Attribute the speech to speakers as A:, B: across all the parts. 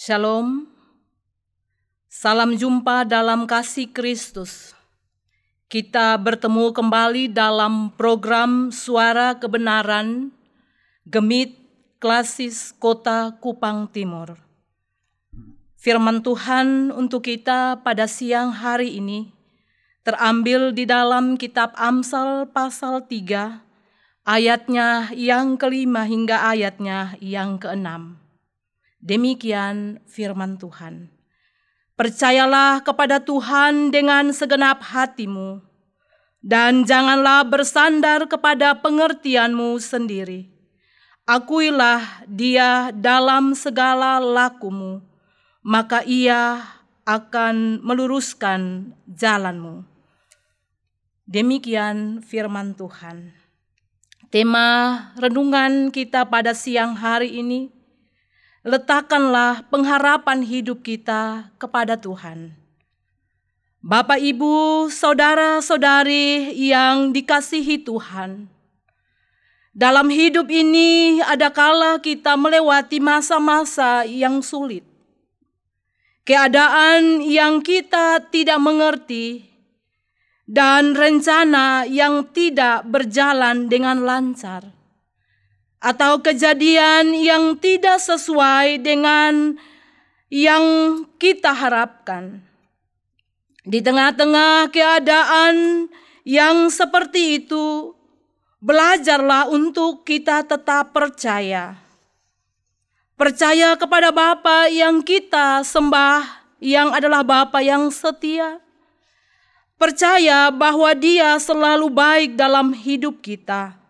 A: Shalom, salam jumpa dalam kasih Kristus. Kita bertemu kembali dalam program Suara Kebenaran, Gemit Klasis Kota Kupang Timur. Firman Tuhan untuk kita pada siang hari ini terambil di dalam kitab Amsal pasal 3, ayatnya yang kelima hingga ayatnya yang keenam. Demikian firman Tuhan. Percayalah kepada Tuhan dengan segenap hatimu, dan janganlah bersandar kepada pengertianmu sendiri. Akuilah Dia dalam segala lakumu, maka Ia akan meluruskan jalanmu. Demikian firman Tuhan. Tema renungan kita pada siang hari ini, letakkanlah pengharapan hidup kita kepada Tuhan. Bapak, Ibu, saudara-saudari yang dikasihi Tuhan, dalam hidup ini ada kala kita melewati masa-masa yang sulit. Keadaan yang kita tidak mengerti dan rencana yang tidak berjalan dengan lancar. Atau kejadian yang tidak sesuai dengan yang kita harapkan. Di tengah-tengah keadaan yang seperti itu, belajarlah untuk kita tetap percaya. Percaya kepada Bapa yang kita sembah, yang adalah Bapa yang setia. Percaya bahwa Dia selalu baik dalam hidup kita.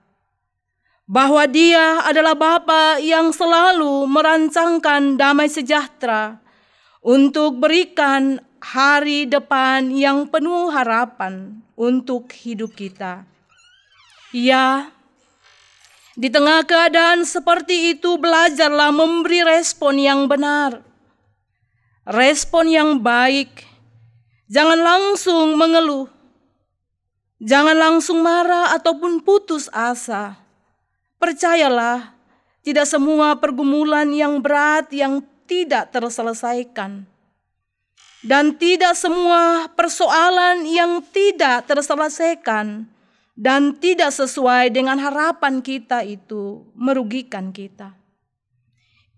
A: Bahwa Dia adalah Bapa yang selalu merancangkan damai sejahtera untuk berikan hari depan yang penuh harapan untuk hidup kita. Ya, di tengah keadaan seperti itu belajarlah memberi respon yang benar, respon yang baik. Jangan langsung mengeluh, jangan langsung marah ataupun putus asa. Percayalah, tidak semua pergumulan yang berat yang tidak terselesaikan. Dan tidak semua persoalan yang tidak terselesaikan dan tidak sesuai dengan harapan kita itu merugikan kita.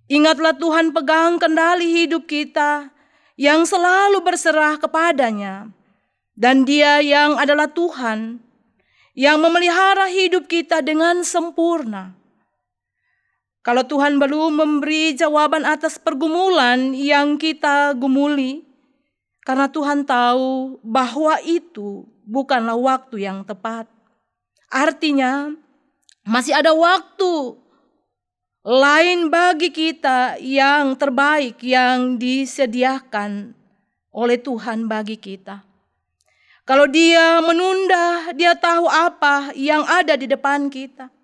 A: Ingatlah Tuhan pegang kendali hidup kita yang selalu berserah kepadanya. Dan Dia yang adalah Tuhan yang memelihara hidup kita dengan sempurna. Kalau Tuhan belum memberi jawaban atas pergumulan yang kita gumuli, karena Tuhan tahu bahwa itu bukanlah waktu yang tepat. Artinya, masih ada waktu lain bagi kita yang terbaik yang disediakan oleh Tuhan bagi kita. Kalau Dia menunda, Dia tahu apa yang ada di depan kita.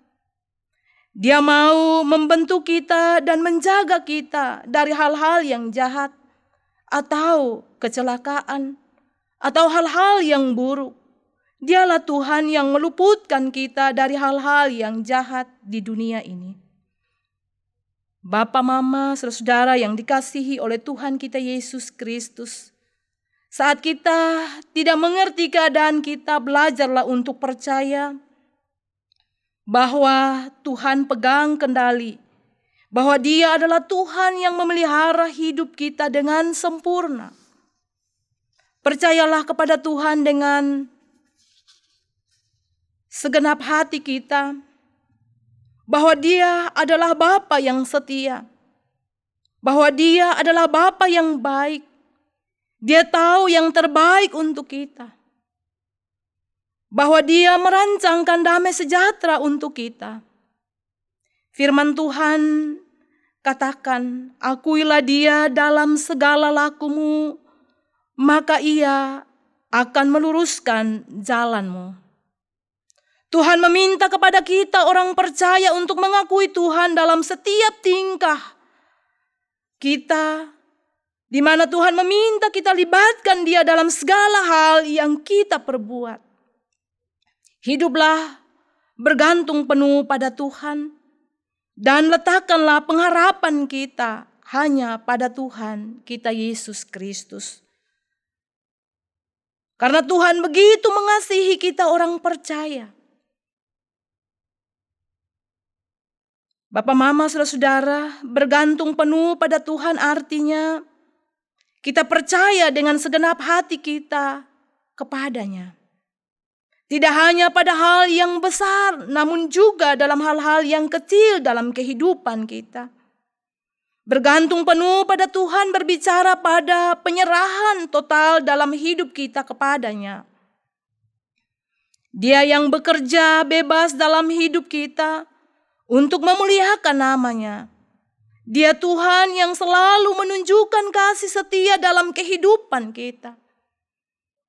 A: Dia mau membentuk kita dan menjaga kita dari hal-hal yang jahat atau kecelakaan atau hal-hal yang buruk. Dialah Tuhan yang meluputkan kita dari hal-hal yang jahat di dunia ini. Bapak, Mama, saudara yang dikasihi oleh Tuhan kita Yesus Kristus, saat kita tidak mengerti keadaan kita, belajarlah untuk percaya bahwa Tuhan pegang kendali, bahwa Dia adalah Tuhan yang memelihara hidup kita dengan sempurna. Percayalah kepada Tuhan dengan segenap hati kita, bahwa Dia adalah Bapa yang setia, bahwa Dia adalah Bapa yang baik. Dia tahu yang terbaik untuk kita. Bahwa Dia merancangkan damai sejahtera untuk kita. Firman Tuhan katakan, akuilah Dia dalam segala lakumu, maka Ia akan meluruskan jalanmu. Tuhan meminta kepada kita orang percaya untuk mengakui Tuhan dalam setiap tingkah kita, di mana Tuhan meminta kita libatkan Dia dalam segala hal yang kita perbuat. Hiduplah bergantung penuh pada Tuhan dan letakkanlah pengharapan kita hanya pada Tuhan kita Yesus Kristus. Karena Tuhan begitu mengasihi kita orang percaya. Bapak, Mama, saudara-saudara, bergantung penuh pada Tuhan artinya kita percaya dengan segenap hati kita kepadanya. Tidak hanya pada hal yang besar, namun juga dalam hal-hal yang kecil dalam kehidupan kita. Bergantung penuh pada Tuhan berbicara pada penyerahan total dalam hidup kita kepadanya. Dia yang bekerja bebas dalam hidup kita untuk memuliakan namanya. Dia Tuhan yang selalu menunjukkan kasih setia dalam kehidupan kita.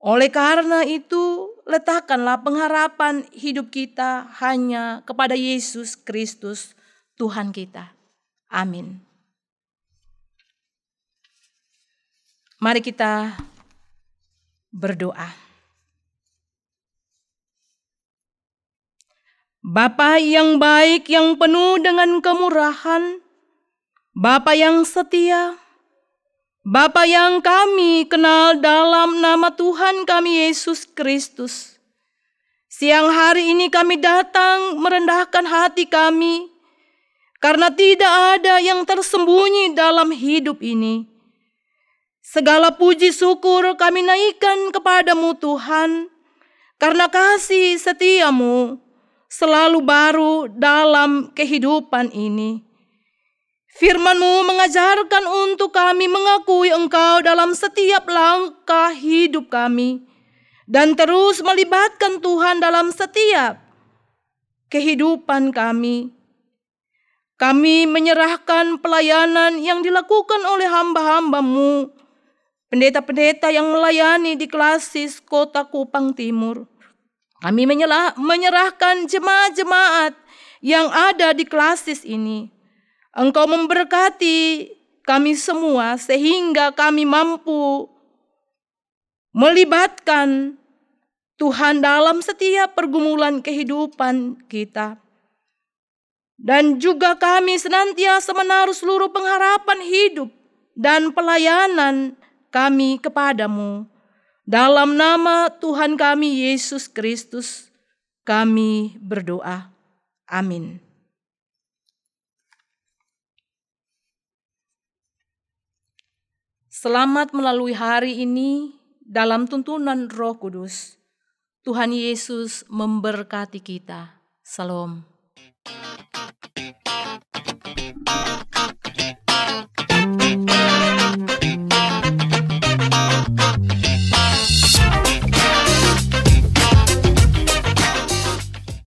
A: Oleh karena itu, letakkanlah pengharapan hidup kita hanya kepada Yesus Kristus, Tuhan kita. Amin. Mari kita berdoa. Bapa yang baik, yang penuh dengan kemurahan, Bapa yang setia, Bapa yang kami kenal dalam nama Tuhan kami Yesus Kristus. Siang hari ini kami datang merendahkan hati kami, karena tidak ada yang tersembunyi dalam hidup ini. Segala puji syukur kami naikkan kepadamu Tuhan, karena kasih setiamu selalu baru dalam kehidupan ini. Firman-Mu mengajarkan untuk kami mengakui Engkau dalam setiap langkah hidup kami, dan terus melibatkan Tuhan dalam setiap kehidupan kami. Kami menyerahkan pelayanan yang dilakukan oleh hamba-hamba-Mu, pendeta-pendeta yang melayani di Klasis Kota Kupang Timur. Kami menyerahkan jemaat-jemaat yang ada di Klasis ini. Engkau memberkati kami semua sehingga kami mampu melibatkan Tuhan dalam setiap pergumulan kehidupan kita. Dan juga kami senantiasa menaruh seluruh pengharapan hidup dan pelayanan kami kepadamu. Dalam nama Tuhan kami Yesus Kristus, kami berdoa. Amin. Selamat melalui hari ini dalam tuntunan Roh Kudus. Tuhan Yesus memberkati kita. Shalom.